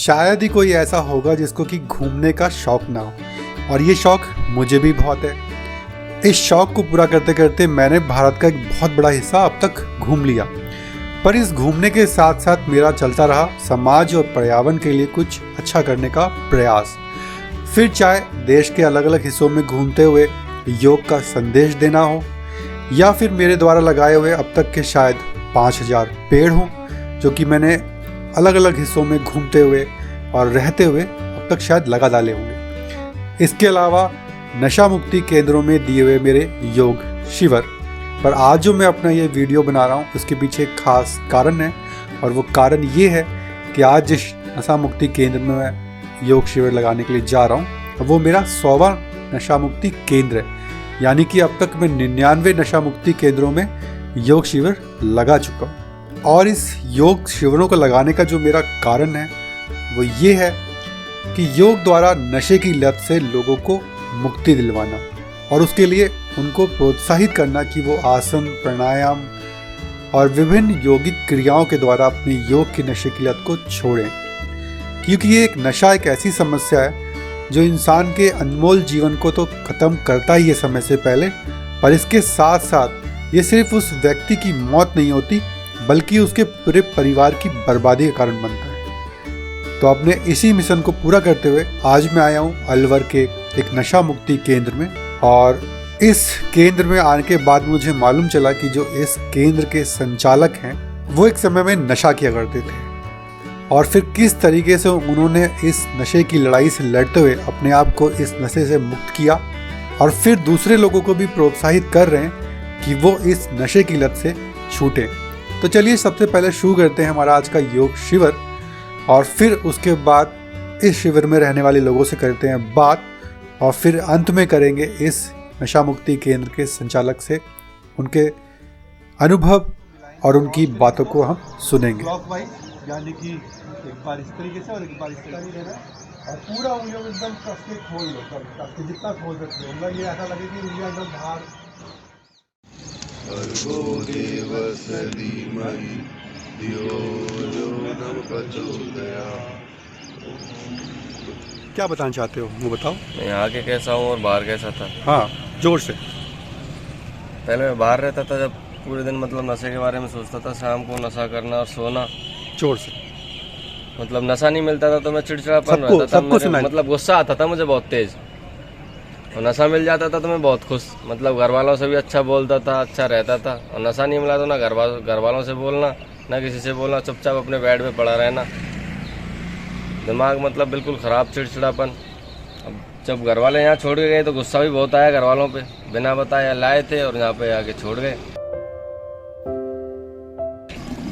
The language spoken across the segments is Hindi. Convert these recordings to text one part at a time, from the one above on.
शायद ही कोई ऐसा होगा जिसको कि घूमने का शौक ना हो, और ये शौक मुझे भी बहुत है। इस शौक को पूरा करते करते मैंने भारत का एक बहुत बड़ा हिस्सा अब तक घूम लिया, पर इस घूमने के साथ साथ मेरा चलता रहा समाज और पर्यावरण के लिए कुछ अच्छा करने का प्रयास। फिर चाहे देश के अलग अलग हिस्सों में घूमते हुए योग का संदेश देना हो, या फिर मेरे द्वारा लगाए हुए अब तक के शायद 5000 पेड़ हों जो कि मैंने अलग अलग हिस्सों में घूमते हुए और रहते हुए अब तक शायद लगा डाले होंगे। इसके अलावा नशा मुक्ति केंद्रों में दिए हुए मेरे योग शिविर, पर आज जो मैं अपना ये वीडियो बना रहा हूँ उसके पीछे एक खास कारण है, और वो कारण ये है कि आज जिस नशा मुक्ति केंद्र में मैं योग शिविर लगाने के लिए जा रहा हूँ वो मेरा 100वां नशा मुक्ति केंद्र है। यानी कि अब तक मैं 99 नशा मुक्ति केंद्रों में योग शिविर लगा चुका हूँ। और इस योग शिविरों को लगाने का जो मेरा कारण है वो ये है कि योग द्वारा नशे की लत से लोगों को मुक्ति दिलवाना, और उसके लिए उनको प्रोत्साहित करना कि वो आसन, प्राणायाम और विभिन्न यौगिक क्रियाओं के द्वारा अपने योग की नशे की लत को छोड़ें। क्योंकि ये एक नशा एक ऐसी समस्या है जो इंसान के अनमोल जीवन को तो ख़त्म करता ही है समय से पहले, पर इसके साथ साथ ये सिर्फ उस व्यक्ति की मौत नहीं होती बल्कि उसके पूरे परिवार की बर्बादी का कारण बनता है। तो अपने इसी मिशन को पूरा करते हुए आज मैं आया हूँ अलवर के एक नशा मुक्ति केंद्र में, और इस केंद्र में आने के बाद मुझे मालूम चला कि जो इस केंद्र के संचालक हैं वो एक समय में नशा किया करते थे, और फिर किस तरीके से उन्होंने इस नशे की लड़ाई से लड़ते हुए अपने आप को इस नशे से मुक्त किया, और फिर दूसरे लोगों को भी प्रोत्साहित कर रहे हैं कि वो इस नशे की लत से छूटें। तो चलिए सबसे पहले शुरू करते हैं हमारा आज का योग शिविर, और फिर उसके बाद इस शिविर में रहने वाले लोगों से करते हैं बात, और फिर अंत में करेंगे इस नशा मुक्ति केंद्र के संचालक से उनके अनुभव और उनकी बातों को हम सुनेंगे। यानी कि एक बार इस तरीके से और एक बार इस तरीके से लेना, और पूरा उंगलियों में एकदम कस के खोल लो, कस के जितना खोल सकते हो, मतलब ये ऐसा लगे कि उंगलियां एकदम बाहर। भर्गो देवस्य धीमहि धियो यो न प्रचोदयात्। क्या बताना चाहते हो वो बताओ। मैं यहाँ के कैसा हूँ और बाहर कैसा था। हाँ, जोर से। पहले मैं बाहर रहता था, जब पूरे दिन मतलब नशे के बारे में सोचता था, शाम को नशा करना और सोना। जोर से। मतलब नशा नहीं मिलता था तो मैं चिड़चिड़ापन रहता था, मतलब गुस्सा आता था मुझे बहुत तेज, और नशा मिल जाता था तो मैं बहुत खुश, मतलब घर वालों से भी अच्छा बोलता था, अच्छा रहता था। और नशा नहीं मिला तो ना घर वालों से बोलना ना किसी से बोलना, चुपचाप अपने बेड पे पड़ा रहना, दिमाग मतलब बिल्कुल ख़राब, चिड़चिड़ापन। अब जब घर वाले यहाँ छोड़ के गए तो गुस्सा भी बहुत आया घर वालों पे, बिना बताए लाए थे और यहाँ पे आके छोड़ गए।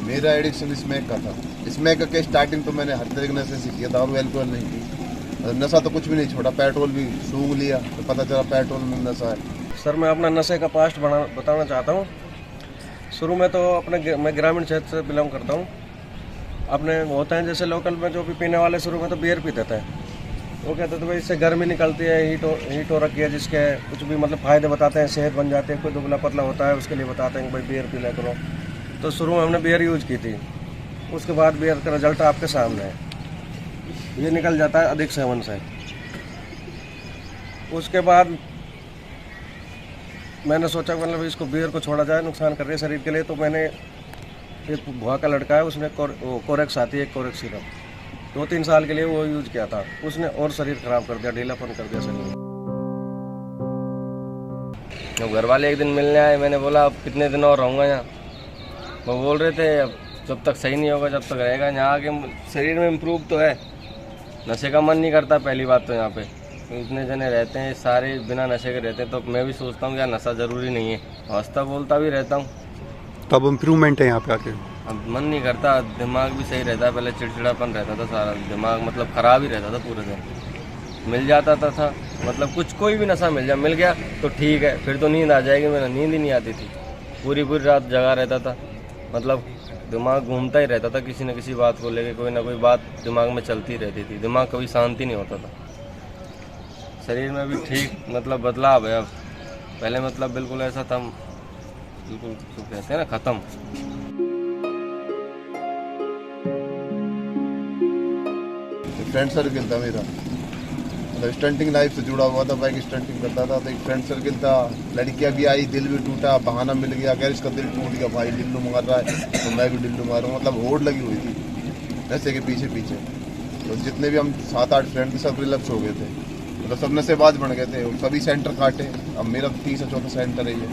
मेरा एडिक्शन स्मैक का था। स्मैक के स्टार्टिंग तो मैंने हर तरह के नशे से किया, दारू अल्कोहल नहीं की, नशा तो कुछ भी नहीं छोड़ा। पेट्रोल भी सूंघ लिया तो पता चला पेट्रोल में नशा है। सर मैं अपना नशे का पास्ट बताना चाहता हूँ। शुरू में तो मैं ग्रामीण क्षेत्र से बिलोंग करता हूँ। अपने होते हैं जैसे लोकल में जो भी पीने वाले शुरू में तो बियर पीते थे, वो कहते थे भाई इससे गर्मी निकलती है, हीट हो रखी है, जिसके कुछ भी मतलब फ़ायदे बताते हैं, सेहत बन जाती है, कोई दुबला पतला होता है उसके लिए बताते हैं कि भाई बियर पी लिया करो। तो शुरू में हमने बियर यूज़ की थी, उसके बाद बियर का रिजल्ट आपके सामने है, ये निकल जाता है अधिक सेवन से। उसके बाद मैंने सोचा मतलब इसको बियर को छोड़ा जाए, नुकसान कर रही है शरीर के लिए। तो मैंने एक भुआ का लड़का है, उसने कोरेक्स आती है, कोरेक्स सिरप 2-3 साल के लिए वो यूज किया था, उसने और शरीर खराब कर दिया, ढीलापन कर दिया शरीर। जब घर वाले एक दिन मिलने आए, मैंने बोला अब कितने दिन और रहूँगा यहाँ। वो बोल रहे थे अब जब तक सही नहीं होगा जब तक रहेगा। यहाँ आके शरीर में इम्प्रूव तो है, नशे का मन नहीं करता पहली बात तो। यहाँ पे इतने जने रहते हैं सारे बिना नशे के रहते हैं, तो मैं भी सोचता हूँ यार नशा ज़रूरी नहीं है, हंसता बोलता भी रहता हूँ। तब इम्प्रूवमेंट है यहाँ पे आके। अब मन नहीं करता, दिमाग भी सही रहता है, पहले चिड़चिड़ापन रहता था, सारा दिमाग मतलब ख़राब ही रहता था पूरे दिन। मिल जाता था मतलब कुछ कोई भी नशा मिल गया तो ठीक है, फिर तो नींद आ जाएगी। मेरा नींद ही नहीं आती थी, पूरी रात जगा रहता था, मतलब दिमाग घूमता ही रहता था, किसी न किसी बात को लेके कोई ना कोई बात दिमाग में चलती रहती थी, दिमाग कभी शांति नहीं होता था। शरीर में भी ठीक मतलब बदलाव है अब, पहले मतलब बिल्कुल ऐसा था, बिल्कुल तो कहते हैं ना ख़त्म। फ्रेंड सर्किल था मेरा, मतलब स्टंटिंग लाइफ से जुड़ा हुआ था, बाइक स्टंटिंग करता था। तो एक फ्रेंड सर्किल था, लड़कियां भी आई, दिल भी टूटा, बहाना मिल गया, अगर इसका दिल टूट गया भाई डिल्लू मार रहा है तो मैं भी डिल्लू मारूँ, मतलब होड़ लगी हुई थी नशे के पीछे पीछे। तो जितने भी हम 7-8 फ्रेंड थे सब रिलैप्स हो गए थे, मतलब सब नशेबाज बन गए थे, सभी सेंटर काटे। अब मेरा 3-4 सेंटर है ये,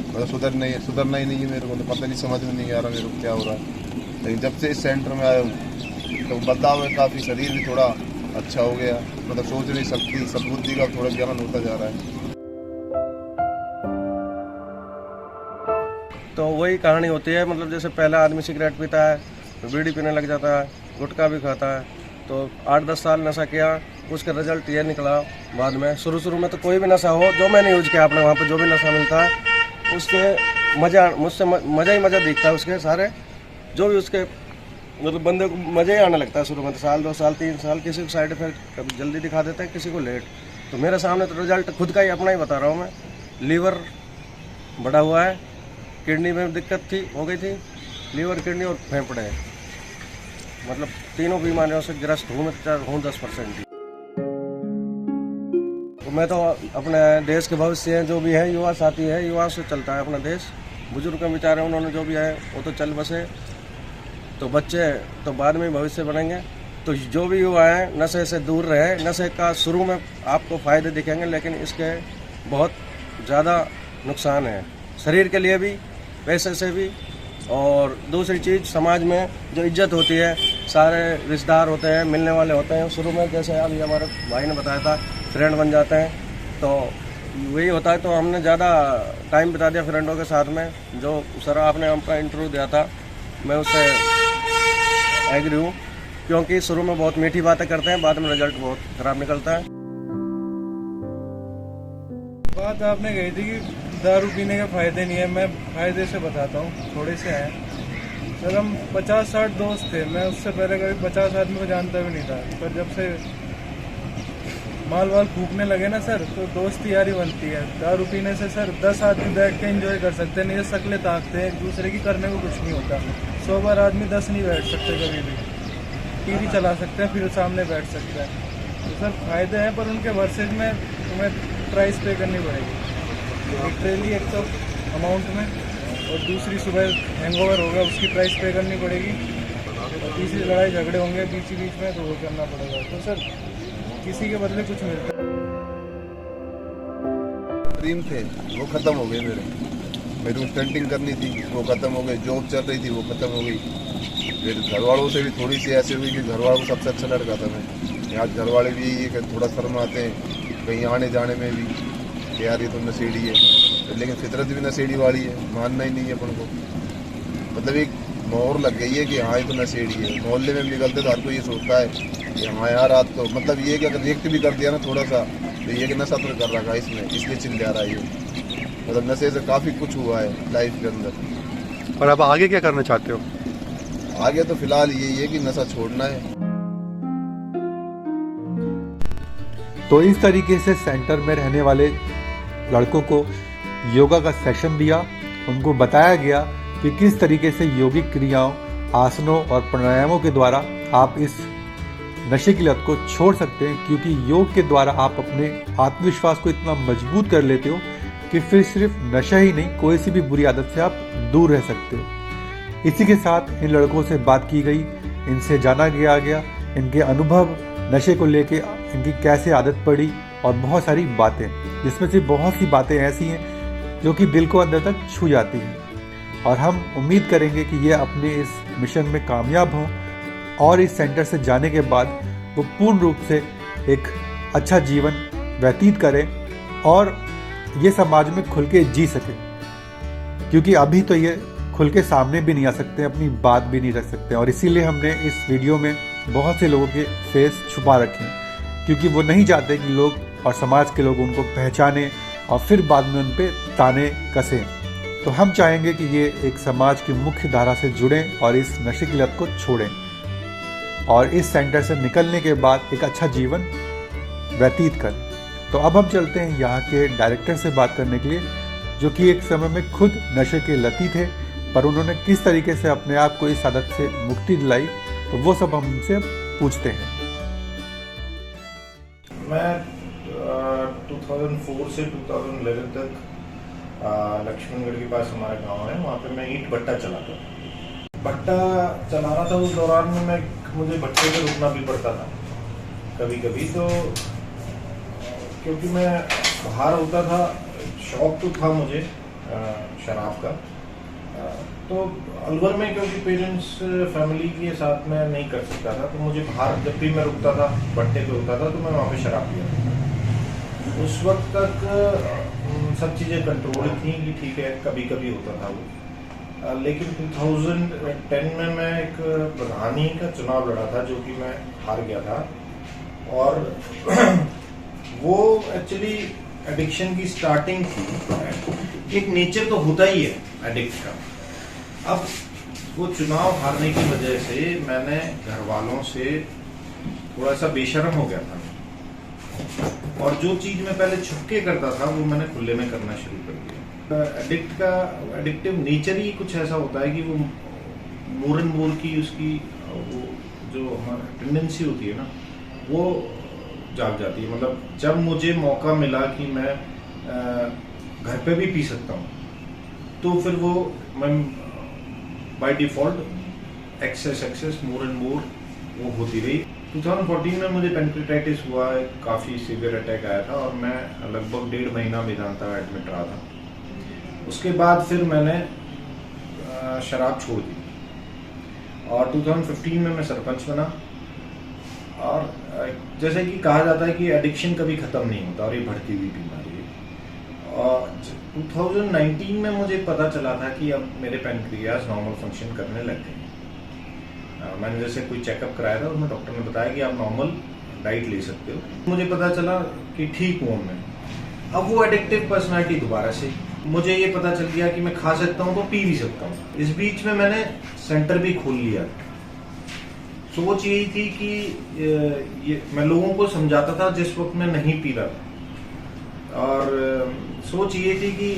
मतलब सुधरना ही नहीं है मेरे को, तो पता नहीं, समझ में नहीं आ रहा मेरे को क्या हो रहा है। लेकिन जब से इस सेंटर में आया हूँ तो बदलाव है काफ़ी, शरीर भी थोड़ा अच्छा हो गया, मतलब सोच नहीं सकती, सब बुद्धि का थोड़ा ज्ञान होता जा रहा है। तो वही कहानी होती है, मतलब जैसे पहला आदमी सिगरेट पीता है, बीड़ी पीने लग जाता है, गुटखा भी खाता है, तो 8-10 साल नशा किया, उसका रिजल्ट ये निकला बाद में। शुरू में तो कोई भी नशा हो जो मैंने यूज किया, अपने वहाँ पे जो भी नशा मिलता है उसके मज़ा ही मज़ा दिखता है, उसके सारे जो भी उसके मतलब बंदे को मज़ा ही आने लगता है। शुरू में तो 1-2 साल 3 साल किसी को साइड इफेक्ट कभी जल्दी दिखा देते हैं, किसी को लेट। तो मेरे सामने तो रिजल्ट खुद का ही अपना ही बता रहा हूँ मैं। लीवर बढ़ा हुआ है, किडनी में दिक्कत थी, हो गई थी, लीवर, किडनी और फेफड़े, मतलब तीनों बीमारियों से ग्रस्त हूँ मैं, हूँ 10%। तो मैं तो अपने देश के भविष्य हैं, जो भी है युवा साथी है, युवा से चलता है अपना देश। बुजुर्ग बेचारे उन्होंने जो भी है वो तो चल बसे, तो बच्चे तो बाद में भविष्य बनेंगे। तो जो भी युवा हैं नशे से दूर रहे। नशे का शुरू में आपको फ़ायदे दिखेंगे, लेकिन इसके बहुत ज़्यादा नुकसान है, शरीर के लिए भी, पैसे से भी। और दूसरी चीज़, समाज में जो इज्जत होती है, सारे रिश्तेदार होते हैं, मिलने वाले होते हैं, शुरू में जैसे अभी हमारे भाई ने बताया था फ्रेंड बन जाते हैं, तो वही होता है। तो हमने ज़्यादा टाइम बिता दिया फ्रेंडों के साथ में। जो सर आपने हमका इंटरव्यू दिया था, मैं उससे एग्री हूँ, क्योंकि शुरू में बहुत मीठी बातें करते हैं, बाद में रिजल्ट बहुत ख़राब निकलता है। बात आपने कही थी कि दारू पीने के फ़ायदे नहीं है, मैं फ़ायदे से बताता हूँ, थोड़े से हैं। सर हम 50-60 दोस्त थे, मैं उससे पहले कभी 50 आदमी को जानता भी नहीं था, पर जब से माल वाल फूकने लगे ना सर, तो दोस्ती यारी बनती है। दारू पीने से सर 10 आदमी बैठ के एंजॉय कर सकते हैं, नहीं शक्लें ताकते हैं, एक दूसरे की करने को कुछ नहीं होता। 100 बार आदमी 10 नहीं बैठ सकते, कभी भी टीवी चला सकते हैं, फिर सामने बैठ सकते हैं। तो सर फ़ायदे हैं, पर उनके वर्सेज में तुम्हें प्राइस पे करनी पड़ेगी, लिटरली एक तो अमाउंट में, और दूसरी सुबह हैंगओवर होगा उसकी प्राइस पे करनी पड़ेगी, और तीसरी लड़ाई झगड़े होंगे बीच में, तो वो करना पड़ेगा। तो सर किसी के बदले कुछ मिलता है। ड्रीम थे वो ख़त्म हो गए मेरे को स्टंटिंग करनी थी वो ख़त्म हो गई, जॉब चल रही थी वो ख़त्म हो गई। फिर घर वालों से भी थोड़ी सी ऐसी हुई कि घर वालों को सबसे अच्छा लड़का था मैं। यहाँ घर वाले भी ये कि थोड़ा शर्माते हैं कहीं आने जाने में भी कि यार ये तो नशेड़ी है, लेकिन फितरत भी नशेड़ी वाली है, मानना ही नहीं है अपन को। मतलब एक मोहर लग गई है कि हाँ ये तो नशेड़ी है। मोहल्ले में निकलते तो हर कोई ये सोचता है कि हाँ यार आज तो, मतलब ये कि अगर रिएक्ट भी कर दिया ना थोड़ा सा, तो ये कि नशा तो कर रखा है इसमें, इसलिए चिल जा रहा है ये। मतलब नशे से काफ़ी कुछ हुआ है लाइफ के अंदर। और अब आगे क्या करना चाहते हो? आगे तो फिलहाल यही है कि नशा छोड़ना है। तो इस तरीके से सेंटर में रहने वाले लड़कों को योगा का सेशन दिया, उनको बताया गया कि किस तरीके से योगिक क्रियाओं, आसनों और प्राणायामों के द्वारा आप इस नशे की लत को छोड़ सकते हैं, क्योंकि योग के द्वारा आप अपने आत्मविश्वास को इतना मजबूत कर लेते हो कि फिर सिर्फ नशा ही नहीं, कोई सी भी बुरी आदत से आप दूर रह सकते हो। इसी के साथ इन लड़कों से बात की गई, इनसे जाना गया इनके अनुभव नशे को लेके, इनकी कैसे आदत पड़ी और बहुत सारी बातें, जिसमें से बहुत सी बातें ऐसी हैं जो कि दिल को अंदर तक छू जाती हैं। और हम उम्मीद करेंगे कि ये अपने इस मिशन में कामयाब हों और इस सेंटर से जाने के बाद वो पूर्ण रूप से एक अच्छा जीवन व्यतीत करें और ये समाज में खुल के जी सके, क्योंकि अभी तो ये खुल के सामने भी नहीं आ सकते, अपनी बात भी नहीं रख सकते। और इसीलिए हमने इस वीडियो में बहुत से लोगों के फेस छुपा रखे हैं, क्योंकि वो नहीं चाहते कि लोग और समाज के लोग उनको पहचाने और फिर बाद में उन पर ताने कसें। तो हम चाहेंगे कि ये एक समाज की मुख्य धारा से जुड़ें और इस नशे की लत को छोड़ें और इस सेंटर से निकलने के बाद एक अच्छा जीवन व्यतीत करें। तो अब हम चलते हैं यहाँ के डायरेक्टर से बात करने के लिए, जो कि एक समय में खुद नशे के लती थे, पर उन्होंने किस तरीके से अपने आप को इस आदत से मुक्ति दिलाई, तो वो सब हम उनसे पूछते हैं। मैं 2004 से 2011 तक लक्ष्मणगढ़ के पास हमारा गांव है, वहाँ पे मैं ईंट भट्टा चलाता था। भट्टा चलाना था, उस दौरान में मुझे भट्टे पे रुकना भी पड़ता था कभी कभी। तो क्योंकि मैं बाहर होता था, शौक तो था मुझे शराब का, तो अलवर में क्योंकि पेरेंट्स फैमिली के साथ में नहीं कर सकता था, तो मुझे बाहर जब भी मैं रुकता था, भट्टे पे होता था, तो मैं वहाँ पे शराब पिया था। उस वक्त तक सब चीज़ें कंट्रोल थी कि ठीक है, कभी कभी होता था वो। लेकिन 2010 में मैं एक प्रधानी का चुनाव लड़ा था, जो कि मैं हार गया था। और वो एक्चुअली एडिक्शन की स्टार्टिंग थी। एक नेचर तो होता ही है एडिक्ट का। अब वो चुनाव हारने की वजह से मैंने घर वालों से थोड़ा सा बेशर्म हो गया था, और जो चीज़ मैं पहले छुपके करता था वो मैंने खुले में करना शुरू कर दिया। एडिक्ट का एडिक्टिव नेचर ही कुछ ऐसा होता है कि वो मोर एंड मोर की उसकी वो जो हमारी टेंडेंसी होती है ना, वो जाग जाती है। मतलब जब मुझे मौका मिला कि मैं घर पे भी पी सकता हूँ, तो फिर वो मैं by default access more and more वो होती रही। 2014 में मुझे पेनक्रेटाइटिस हुआ, काफ़ी सीवियर अटैक आया था, और मैं लगभग 1.5 महीना वेदांता एडमिट रहा था। उसके बाद फिर मैंने शराब छोड़ दी, और 2015 में मैं सरपंच बना। और जैसे कि कहा जाता है कि एडिक्शन कभी ख़त्म नहीं होता, और ये बढ़ती हुई बीमारी है। और 2019 में मुझे पता चला था कि अब मेरे पैनक्रियाज नॉर्मल फंक्शन करने लग गए। मैंने जैसे कोई चेकअप कराया था, उसमें डॉक्टर ने बताया कि आप नॉर्मल डाइट ले सकते हो। मुझे पता चला कि ठीक हूँ मैं। अब वो एडिक्टिव पर्सनालिटी दोबारा से, मुझे ये पता चल गया कि मैं खा सकता हूँ तो पी भी सकता हूँ। इस बीच में मैंने सेंटर भी खोल लिया। सोच यही थी कि मैं लोगों को समझाता था जिस वक्त मैं नहीं पी रहा था, और सोच ये थी कि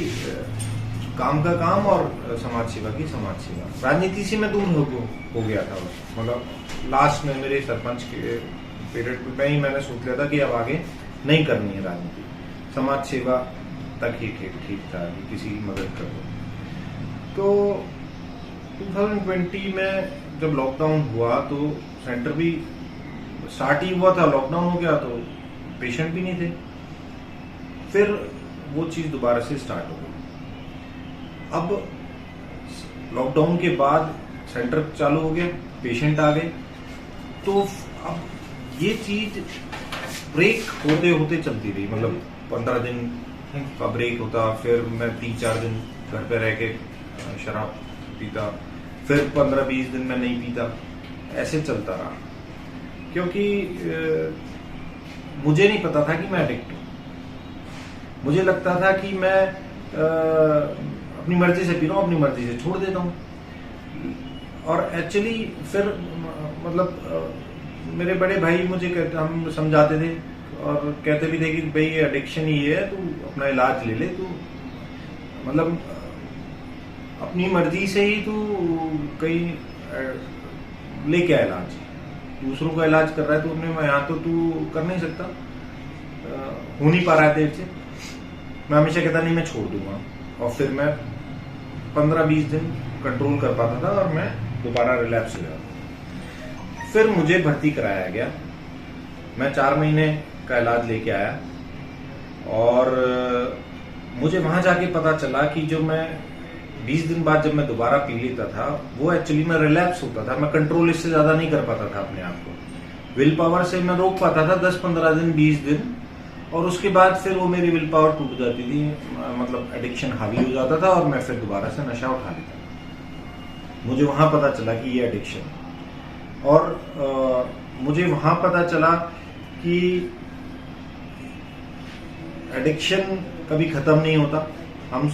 काम का काम और समाज सेवा की समाज सेवा। राजनीति से मैं दूर हो गया था। मतलब लास्ट में मेरे सरपंच के पीरियड में ही मैंने सोच लिया था कि अब आगे नहीं करनी है राजनीति, समाज सेवा तक ही ठीक था कि किसी की मदद कर दो। तो 2020 में जब लॉकडाउन हुआ तो सेंटर भी स्टार्ट ही हुआ था, लॉकडाउन हो गया तो पेशेंट भी नहीं थे। फिर वो चीज़ दोबारा से स्टार्ट हो गई। अब लॉकडाउन के बाद सेंटर चालू हो गया, पेशेंट आ गए, तो अब ये चीज़ ब्रेक होते होते चलती रही। मतलब 15 दिन का ब्रेक होता, फिर मैं 3-4 दिन घर पे रह के शराब पीता, फिर 15-20 दिन में नहीं पीता, ऐसे चलता रहा। क्योंकि मुझे नहीं पता था कि मैं एडिक्ट हूँ। मुझे लगता था कि मैं अपनी मर्जी से पी रहा हूँ, अपनी मर्जी से छोड़ देता हूँ। और एक्चुअली फिर मतलब मेरे बड़े भाई मुझे हम समझाते थे और कहते भी थे कि भाई ये एडिक्शन ही है, तू अपना इलाज ले ले, तू मतलब अपनी मर्जी से ही तू कहीं लेके आया इलाज। दूसरों का इलाज कर रहा है तो अपने यहाँ तो तू कर नहीं सकता, हो नहीं पा रहा है तेरे से। मैं हमेशा कहता नहीं मैं छोड़ दूंगा, और फिर मैं 15-20 दिन कंट्रोल कर पाता था और मैं दोबारा रिलैप्स हो जाता। फिर मुझे भर्ती कराया गया, मैं 4 महीने का इलाज लेके आया, और मुझे वहाँ जाके पता चला कि जो मैं 20 दिन बाद जब मैं दोबारा पी लेता था, वो एक्चुअली मैं रिलैप्स होता था। मैं कंट्रोल इससे ज़्यादा नहीं कर पाता था अपने आप को। विल पावर से मैं रोक पाता था 10-15 दिन, 20 दिन, और उसके बाद फिर वो मेरी विल पावर टूट जाती थी। मतलब एडिक्शन हावी हो जाता था और मैं फिर दोबारा से नशा उठा लेता था। मुझे वहाँ पता चला कि ये एडिक्शन, और मुझे वहाँ पता चला कि एडिक्शन कभी ख़त्म नहीं होता। हम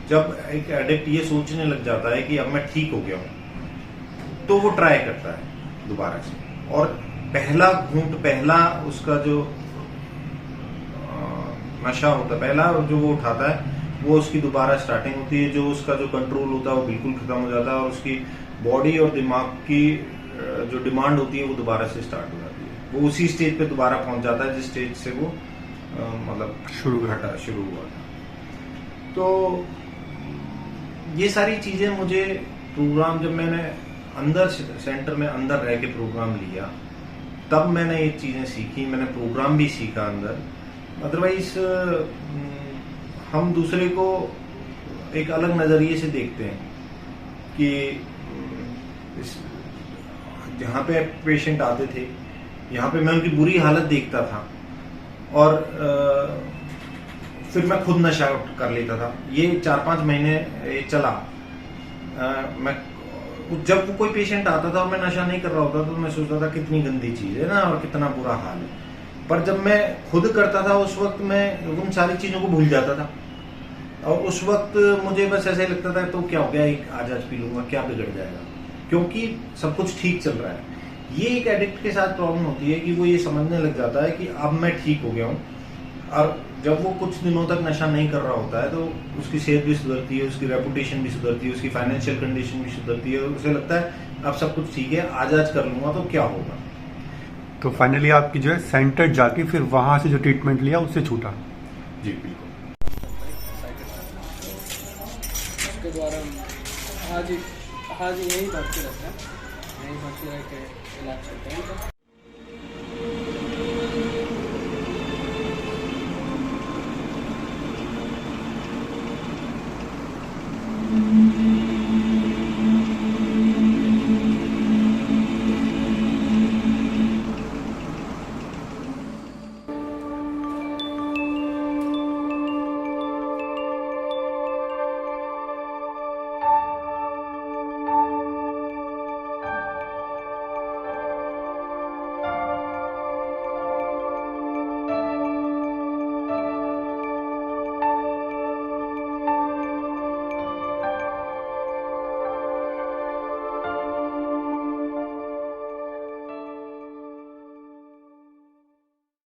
जब एक एडिक्ट ये सोचने लग जाता है कि अब मैं ठीक हो गया हूँ, तो वो ट्राई करता है दोबारा से, और पहला घूंट, पहला उसका जो नशा होता है, पहला जो वो उठाता है, वो उसकी दोबारा स्टार्टिंग होती है। जो उसका जो कंट्रोल होता है वो बिल्कुल खत्म हो जाता है, और उसकी बॉडी और दिमाग की जो डिमांड होती है वो दोबारा से स्टार्ट हो जाती है। वो उसी स्टेज पे दोबारा पहुंच जाता है जिस स्टेज से वो मतलब शुरू हुआ। शुरू हुआ था। तो ये सारी चीजें मुझे प्रोग्राम, जब मैंने अंदर सेंटर में अंदर रह के प्रोग्राम लिया, तब मैंने ये चीजें सीखी, मैंने प्रोग्राम भी सीखा अंदर। अदरवाइज हम दूसरे को एक अलग नजरिए से देखते हैं कि जहाँ पे पेशेंट आते थे, यहाँ पे मैं उनकी बुरी हालत देखता था और फिर मैं खुद नशा कर लेता था। ये 4-5 महीने ये चला। मैं जब वो कोई पेशेंट आता था और मैं नशा नहीं कर रहा होता तो मैं सोचता था कितनी गंदी चीज है ना और कितना बुरा हाल है। पर जब मैं खुद करता था उस वक्त मैं उन सारी चीजों को भूल जाता था और उस वक्त मुझे बस ऐसे लगता था तो क्या हो गया, एक आज पी लूंगा, क्या बिगड़ जाएगा, क्योंकि सब कुछ ठीक चल रहा है। ये एक एडिक्ट के साथ प्रॉब्लम होती है कि वो ये समझने लग जाता है कि अब मैं ठीक हो गया हूँ। और जब वो कुछ दिनों तक नशा नहीं कर रहा होता है तो उसकी सेहत भी सुधरती है, उसकी रेपुटेशन भी सुधरती है, उसकी फाइनेंशियल कंडीशन भी सुधरती है और उसे लगता है अब सब कुछ ठीक है, आज कर लूंगा तो क्या होगा। तो फाइनली आपकी जो है सेंटर जाके फिर वहाँ से जो ट्रीटमेंट लिया उससे छूटा। जी बिल्कुल। उसके द्वारा आज यही भर्ती रहते हैं, यही भर्ती रह के इलाज करते हैं।